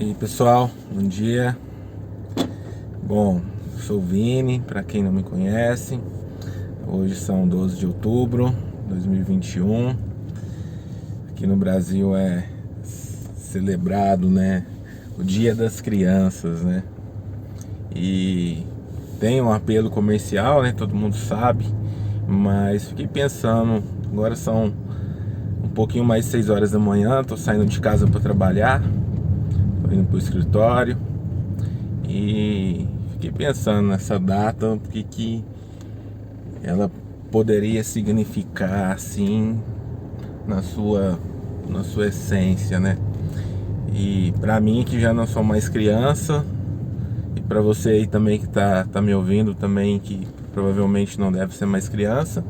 E aí, pessoal, bom dia. Bom, eu sou o Vini, para quem não me conhece. Hoje são 12 de outubro de 2021. Aqui no Brasil é celebrado, né, o Dia das Crianças, né? E tem um apelo comercial, né, todo mundo sabe. Mas fiquei pensando, agora são um pouquinho mais de 6 horas da manhã, tô saindo de casa para trabalhar. Tô indo pro escritório e fiquei pensando nessa data, o que ela poderia significar assim na sua essência, né? E pra mim, que já não sou mais criança, e pra você aí também que tá me ouvindo também, que provavelmente não deve ser mais criança,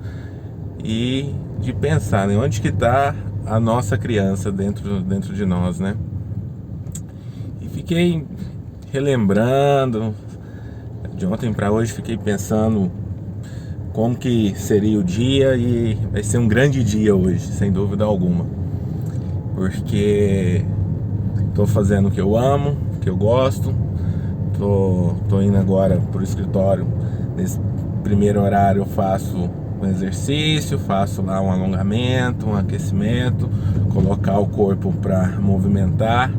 e de pensar, né, onde que tá a nossa criança dentro de nós, né? E fiquei relembrando de ontem para hoje, fiquei pensando como que seria o dia, e vai ser um grande dia hoje, sem dúvida alguma, porque tô fazendo o que eu amo, o que eu gosto. Tô indo agora pro escritório. Nesse primeiro horário eu faço um exercício, faço lá um alongamento, um aquecimento, colocar o corpo para movimentar,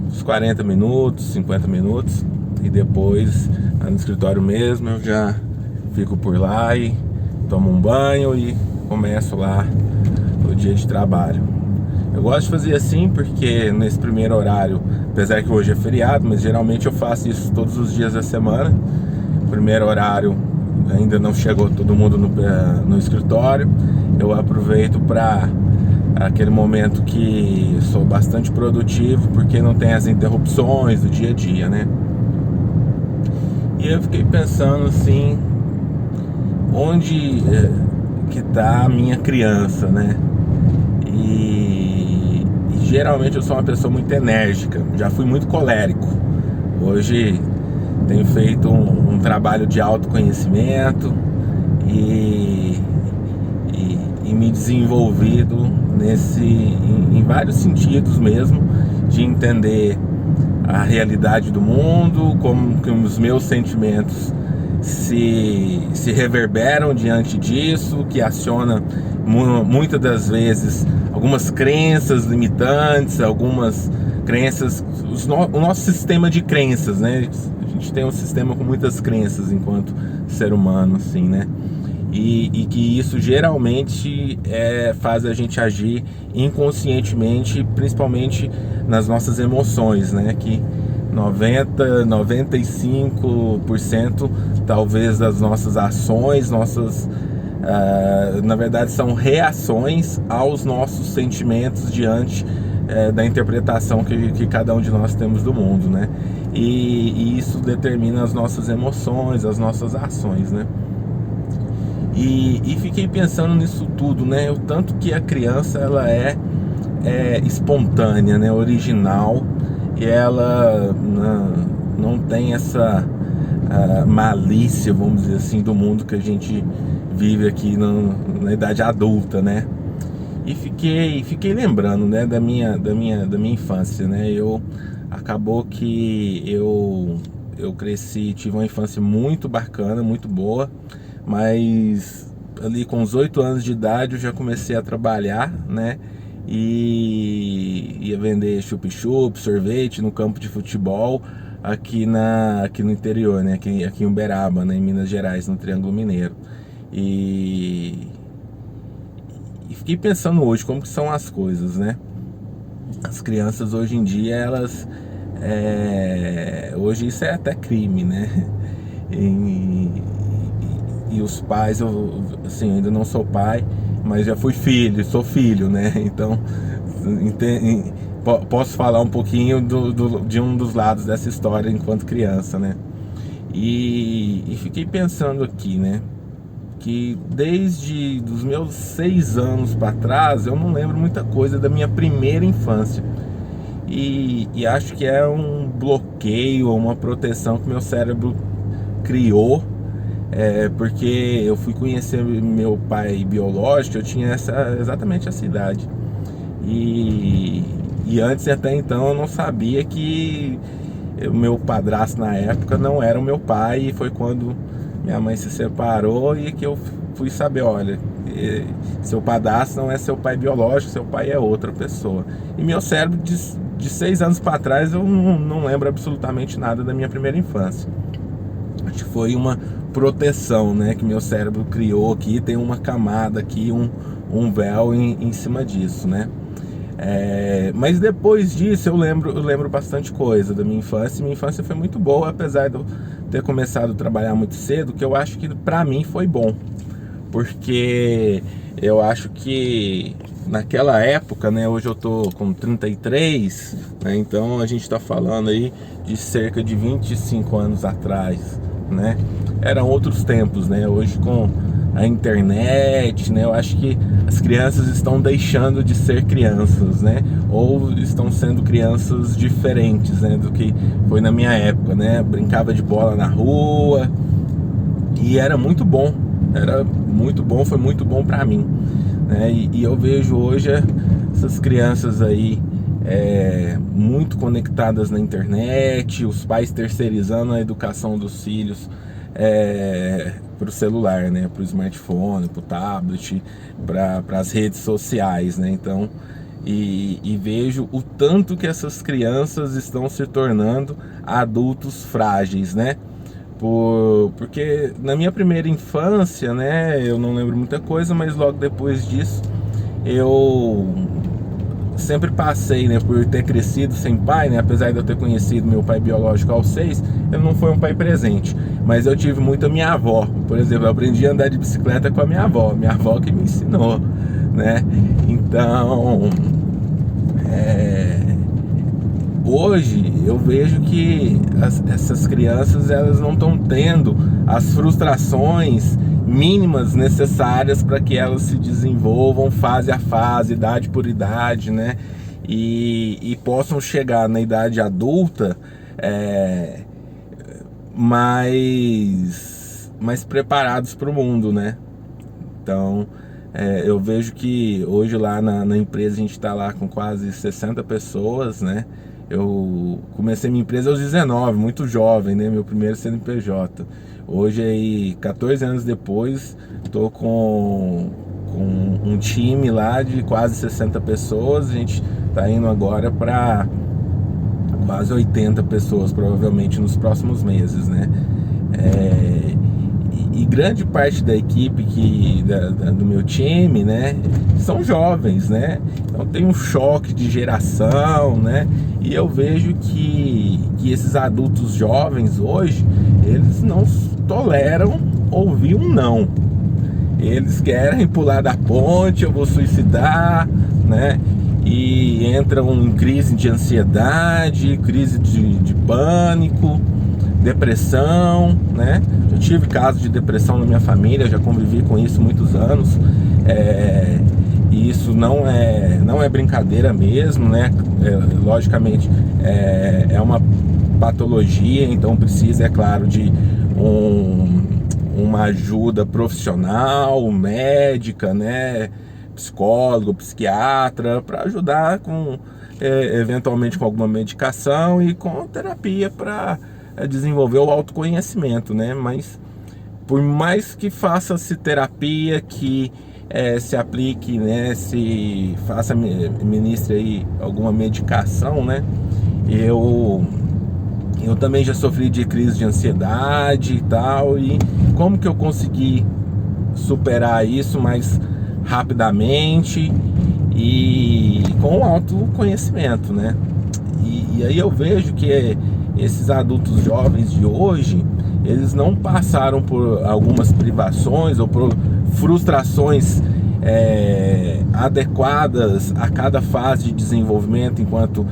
uns 40 minutos, 50 minutos, e depois no escritório mesmo eu já fico por lá e tomo um banho e começo lá o dia de trabalho. Eu gosto de fazer assim porque nesse primeiro horário, apesar que hoje é feriado, mas geralmente eu faço isso todos os dias da semana. Primeiro horário ainda não chegou todo mundo no escritório, eu aproveito para aquele momento que sou bastante produtivo, porque não tem as interrupções do dia a dia, né? E eu fiquei pensando assim, onde que tá a minha criança, né? E geralmente eu sou uma pessoa muito enérgica, já fui muito colérico. Hoje tenho feito um trabalho de autoconhecimento e me desenvolvido em vários sentidos mesmo, de entender a realidade do mundo, como que os meus sentimentos se reverberam diante disso, que aciona muitas das vezes algumas crenças limitantes, algumas crenças, o nosso sistema de crenças, né? A gente tem um sistema com muitas crenças enquanto ser humano, assim, né? E que isso geralmente faz a gente agir inconscientemente, principalmente nas nossas emoções, né? Que 95% talvez das nossas ações, na verdade são reações aos nossos sentimentos diante da interpretação que cada um de nós temos do mundo, né? E isso determina as nossas emoções, as nossas ações, né? E fiquei pensando nisso tudo, né? O tanto que a criança ela é espontânea, né? Original, e ela não tem essa malícia, vamos dizer assim, do mundo que a gente vive aqui na idade adulta, né? E fiquei lembrando, né, da minha infância, né? Acabou que eu cresci, tive uma infância muito bacana, muito boa, mas ali com os 8 anos de idade eu já comecei a trabalhar, né? E ia vender chup-chup, sorvete no campo de futebol aqui no interior, né? Aqui em Uberaba, né? Em Minas Gerais, no Triângulo Mineiro. E fiquei pensando hoje como que são as coisas, né? As crianças hoje em dia, elas hoje isso é até crime, né? E os pais, eu assim, ainda não sou pai, mas já fui filho, sou filho, né? Então posso falar um pouquinho de um dos lados dessa história enquanto criança, né? E fiquei pensando aqui, né, que desde os meus 6 anos para trás eu não lembro muita coisa da minha primeira infância, e acho que é um bloqueio, uma proteção que meu cérebro criou, porque eu fui conhecer meu pai biológico, eu tinha exatamente essa idade, e E antes, até então, eu não sabia que o meu padrasto na época não era o meu pai, e foi quando minha mãe se separou e que eu fui saber, olha, seu padrasto não é seu pai biológico, seu pai é outra pessoa. E meu cérebro de 6 anos para trás, eu não lembro absolutamente nada da minha primeira infância. Acho que foi uma proteção, né, que meu cérebro criou aqui, tem uma camada aqui, um véu em cima disso, né. Mas depois disso eu lembro bastante coisa da minha infância. Minha infância foi muito boa, apesar de eu ter começado a trabalhar muito cedo, que eu acho que pra mim foi bom, porque eu acho que naquela época, né, hoje eu tô com 33, né, então a gente tá falando aí de cerca de 25 anos atrás, né, eram outros tempos, né, hoje com a internet, né, eu acho que as crianças estão deixando de ser crianças, né, ou estão sendo crianças diferentes, né, do que foi na minha época, né, brincava de bola na rua e era muito bom, foi muito bom pra mim, né, e eu vejo hoje essas crianças aí muito conectadas na internet, os pais terceirizando a educação dos filhos para o celular, né, para o smartphone, para o tablet, para as redes sociais, né, então, e vejo o tanto que essas crianças estão se tornando adultos frágeis, né, porque na minha primeira infância, né, eu não lembro muita coisa, mas logo depois disso eu sempre passei, né, por ter crescido sem pai, né, apesar de eu ter conhecido meu pai biológico aos 6, ele não foi um pai presente, mas eu tive muito a minha avó. Por exemplo, eu aprendi a andar de bicicleta com a minha avó que me ensinou, né, então hoje eu vejo que essas crianças, elas não estão tendo as frustrações mínimas necessárias para que elas se desenvolvam fase a fase, idade por idade, né? E possam chegar na idade adulta mais preparados para o mundo, né? Então eu vejo que hoje lá na empresa a gente está lá com quase 60 pessoas, né? Eu comecei minha empresa aos 19, muito jovem, né? Meu primeiro CNPJ. Hoje, aí, 14 anos depois, estou com um time lá de quase 60 pessoas. A gente está indo agora para quase 80 pessoas, provavelmente nos próximos meses, né? E grande parte da equipe do meu time, né, são jovens, né? Então tem um choque de geração, né? E eu vejo que esses adultos jovens hoje, eles não toleram ouvir um não. Eles querem pular da ponte, eu vou suicidar, né? E entram em crise de ansiedade, crise de pânico, depressão, né? Eu tive casos de depressão na minha família, já convivi com isso muitos anos, e isso não é brincadeira mesmo, né? Logicamente é uma patologia, então precisa, é claro, de uma ajuda profissional, médica, né? Psicólogo, psiquiatra, para ajudar com eventualmente com alguma medicação e com terapia para desenvolver o autoconhecimento, né? Mas por mais que faça-se terapia, que se aplique, né, se faça, ministre aí alguma medicação, né, eu também já sofri de crise de ansiedade e tal, e como que eu consegui superar isso mais rapidamente e com autoconhecimento, né? E aí eu vejo que esses adultos jovens de hoje, eles não passaram por algumas privações ou por frustrações adequadas a cada fase de desenvolvimento, enquanto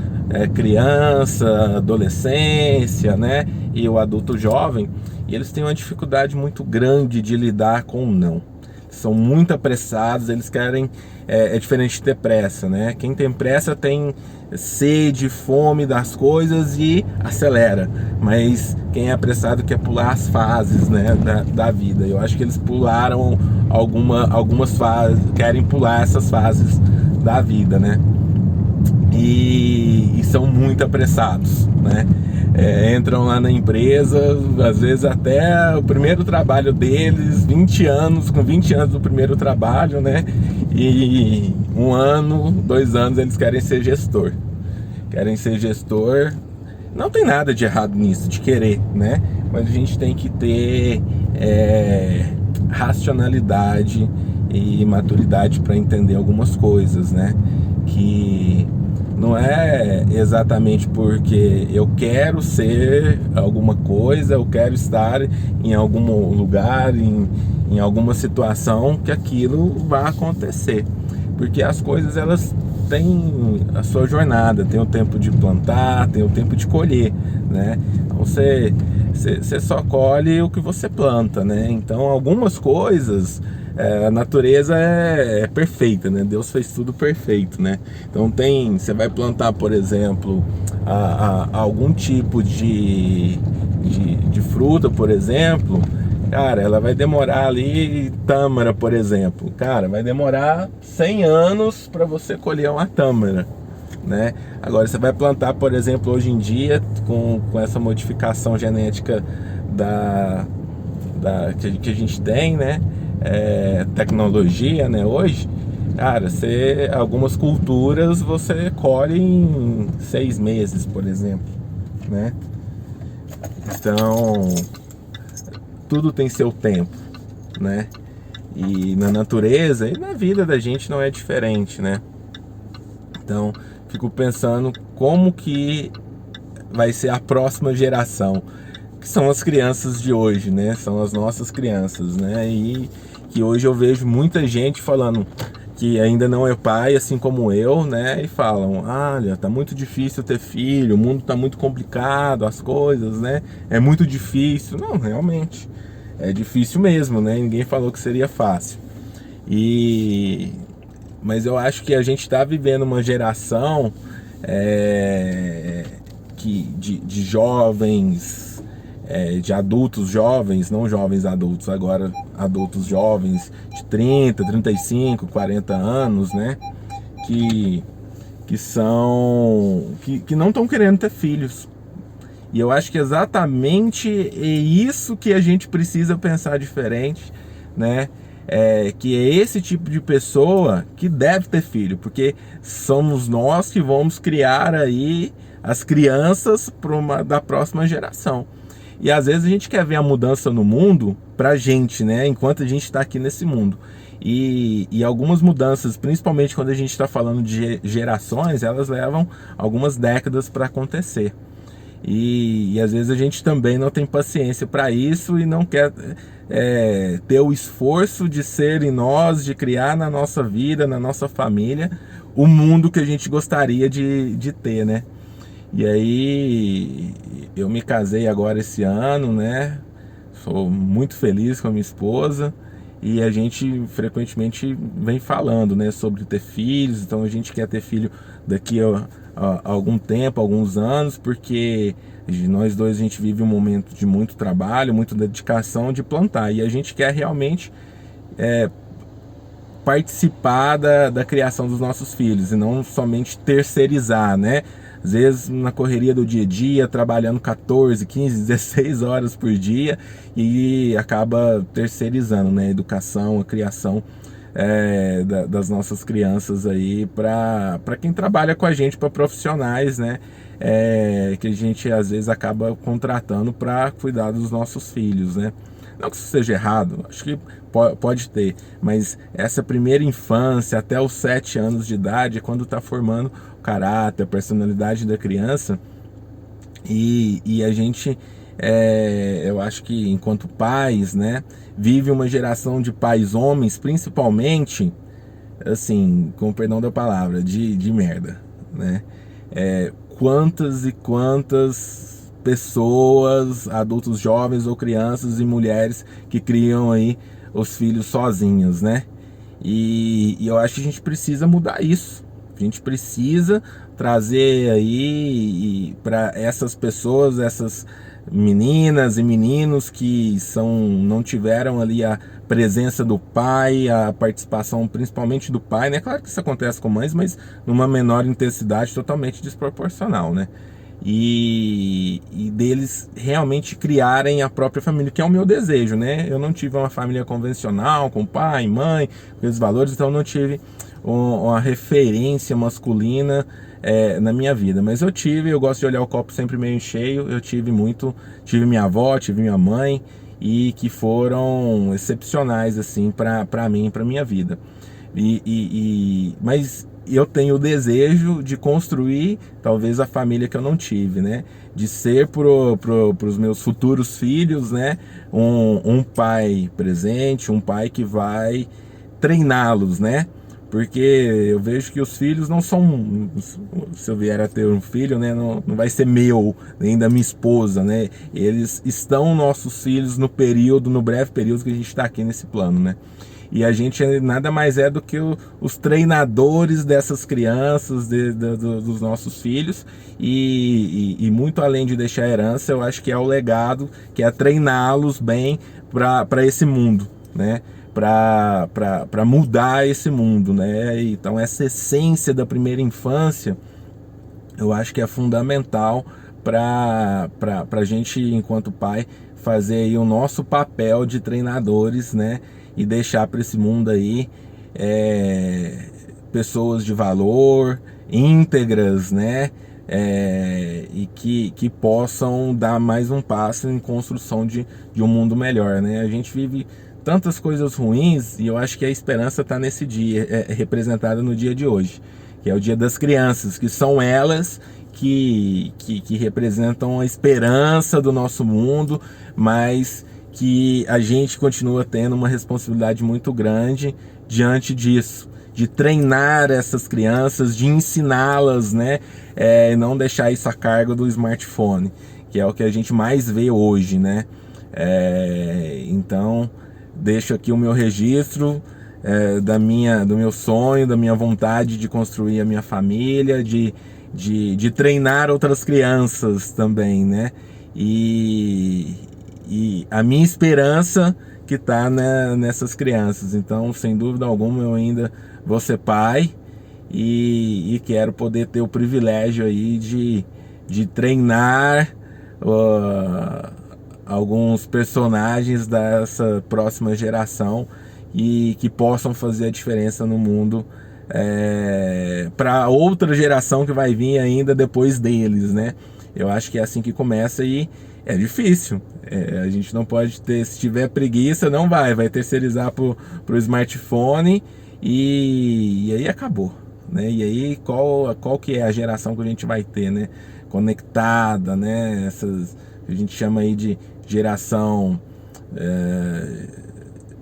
criança, adolescência, né, e o adulto jovem, e eles têm uma dificuldade muito grande de lidar com o não. São muito apressados, eles querem, é diferente de ter pressa, né? Quem tem pressa tem sede, fome das coisas e acelera, mas quem é apressado quer pular as fases, né, da vida. Eu acho que eles pularam algumas fases, querem pular essas fases da vida, né? E são muito apressados, né? Entram lá na empresa, às vezes até o primeiro trabalho deles, 20 anos, com 20 anos do primeiro trabalho, né? E 1 ano, 2 anos eles querem ser gestor. Querem ser gestor. Não tem nada de errado nisso, de querer, né? Mas a gente tem que ter racionalidade e maturidade para entender algumas coisas, né? Que não é exatamente porque eu quero ser alguma coisa, eu quero estar em algum lugar, em alguma situação, que aquilo vai acontecer. Porque as coisas, elas têm a sua jornada, tem o tempo de plantar, tem o tempo de colher, né? Então você só colhe o que você planta, né? Então algumas coisas, a natureza é perfeita, né? Deus fez tudo perfeito, né? Então você vai plantar, por exemplo, algum tipo de fruta, por exemplo, cara, ela vai demorar ali, tâmara, por exemplo, cara, vai demorar 100 anos para você colher uma tâmara, né? Agora você vai plantar, por exemplo, hoje em dia, com essa modificação genética que a gente tem, né? Tecnologia, né? Hoje, cara, algumas culturas você colhe em 6 meses, por exemplo, né? Então, tudo tem seu tempo, né? E na natureza e na vida da gente não é diferente, né? Então, fico pensando como que vai ser a próxima geração, que são as crianças de hoje, né? São as nossas crianças, né? E que hoje eu vejo muita gente falando que ainda não é pai, assim como eu, né? E falam, olha, tá muito difícil ter filho, o mundo tá muito complicado, as coisas, né? É muito difícil. Não, realmente, é difícil mesmo, né? Ninguém falou que seria fácil. Mas eu acho que a gente está vivendo uma geração de jovens, de adultos jovens, não jovens adultos, agora adultos jovens de 30, 35, 40 anos, né? Que não estão querendo ter filhos. E eu acho que exatamente é isso que a gente precisa pensar diferente, né? Que é esse tipo de pessoa que deve ter filho, porque somos nós que vamos criar aí as crianças da próxima geração. E às vezes a gente quer ver a mudança no mundo pra gente, né? Enquanto a gente está aqui nesse mundo. E algumas mudanças, principalmente quando a gente está falando de gerações, elas levam algumas décadas para acontecer. E às vezes a gente também não tem paciência para isso e não quer ter o esforço de ser em nós, de criar na nossa vida, na nossa família, o mundo que a gente gostaria de ter, né? E aí eu me casei agora esse ano, né? Sou muito feliz com a minha esposa e a gente frequentemente vem falando, né, sobre ter filhos. Então a gente quer ter filho daqui a algum tempo, alguns anos, porque nós dois, a gente vive um momento de muito trabalho, muita dedicação de plantar, e a gente quer realmente participar da criação dos nossos filhos e não somente terceirizar, né? Às vezes na correria do dia a dia, trabalhando 14, 15, 16 horas por dia e acaba terceirizando, né? A educação, a criação das nossas crianças aí para quem trabalha com a gente, para profissionais, né? Que a gente às vezes acaba contratando para cuidar dos nossos filhos, né? Não que isso seja errado, acho que pode ter, mas essa primeira infância até os 7 anos de idade é quando está formando o caráter, a personalidade da criança. E a gente, eu acho que enquanto pais, né, vive uma geração de pais homens, principalmente, assim, com o perdão da palavra, de merda, né? Quantas e quantas pessoas, adultos jovens ou crianças e mulheres que criam aí os filhos sozinhos, né? E eu acho que a gente precisa mudar isso. A gente precisa trazer aí para essas pessoas, essas meninas e meninos que não tiveram ali a presença do pai, a participação principalmente do pai, né? Claro que isso acontece com mães, mas numa menor intensidade, totalmente desproporcional, né? E deles realmente criarem a própria família, que é o meu desejo, né? Eu não tive uma família convencional, com pai, mãe, com esses valores, então não tive uma referência masculina na minha vida, mas eu gosto de olhar o copo sempre meio cheio. Eu tive minha avó, tive minha mãe, e que foram excepcionais assim para mim, para minha vida. Mas eu tenho o desejo de construir talvez a família que eu não tive, né? De ser pros meus futuros filhos, né? Um pai presente, um pai que vai treiná-los, né? Porque eu vejo que os filhos não são, se eu vier a ter um filho, né, não vai ser meu, nem da minha esposa, né? Eles estão nossos filhos no breve período que a gente está aqui nesse plano, né? E a gente nada mais é do que os treinadores dessas crianças, dos nossos filhos, e muito além de deixar herança, eu acho que é o legado, que é treiná-los bem para esse mundo, né? Para mudar esse mundo, né? Então essa essência da primeira infância, eu acho que é fundamental para a gente, enquanto pai, fazer aí o nosso papel de treinadores, né? E deixar para esse mundo aí pessoas de valor, íntegras, né? E que possam dar mais um passo em construção de um mundo melhor, né? A gente vive tantas coisas ruins, e eu acho que a esperança está nesse dia, representada no dia de hoje, que é o dia das crianças, que são elas que representam a esperança do nosso mundo, mas que a gente continua tendo uma responsabilidade muito grande diante disso, de treinar essas crianças, de ensiná-las, né? Não deixar isso a cargo do smartphone, que é o que a gente mais vê hoje, né? Então deixo aqui o meu registro do meu sonho, da minha vontade de construir a minha família, de treinar outras crianças também, né? E a minha esperança que está, né, nessas crianças. Então, sem dúvida alguma, eu ainda vou ser pai, e quero poder ter o privilégio aí de treinar alguns personagens dessa próxima geração, e que possam fazer a diferença no mundo para outra geração que vai vir ainda depois deles, né? Eu acho que é assim que começa, e é difícil. A gente não pode ter, se tiver preguiça, não vai terceirizar pro smartphone, e aí acabou, né? E aí qual que é a geração que a gente vai ter, né? Conectada, né? Essas que a gente chama aí de geração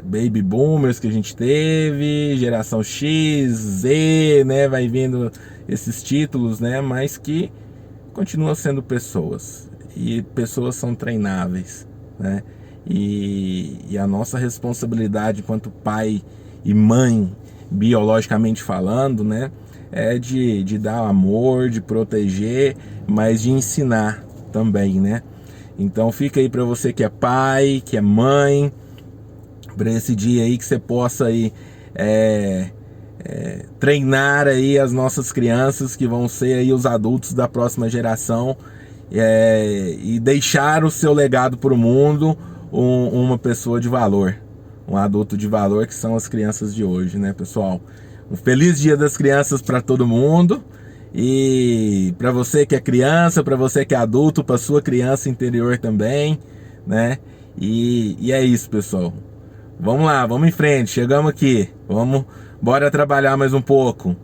baby boomers que a gente teve, geração X, Z, né? Vai vendo esses títulos, né? Mas que continuam sendo pessoas, e pessoas são treináveis, né? E a nossa responsabilidade enquanto pai e mãe, biologicamente falando, né? É de dar amor, de proteger, mas de ensinar também, né? Então fica aí para você que é pai, que é mãe, para esse dia aí que você possa aí treinar aí as nossas crianças, que vão ser aí os adultos da próxima geração, e deixar o seu legado para o mundo, uma pessoa de valor, um adulto de valor, que são as crianças de hoje, né, pessoal? Um feliz Dia das Crianças para todo mundo. E para você que é criança, para você que é adulto, para sua criança interior também, né? E é isso, pessoal. Vamos lá, vamos em frente, chegamos aqui. Bora trabalhar mais um pouco.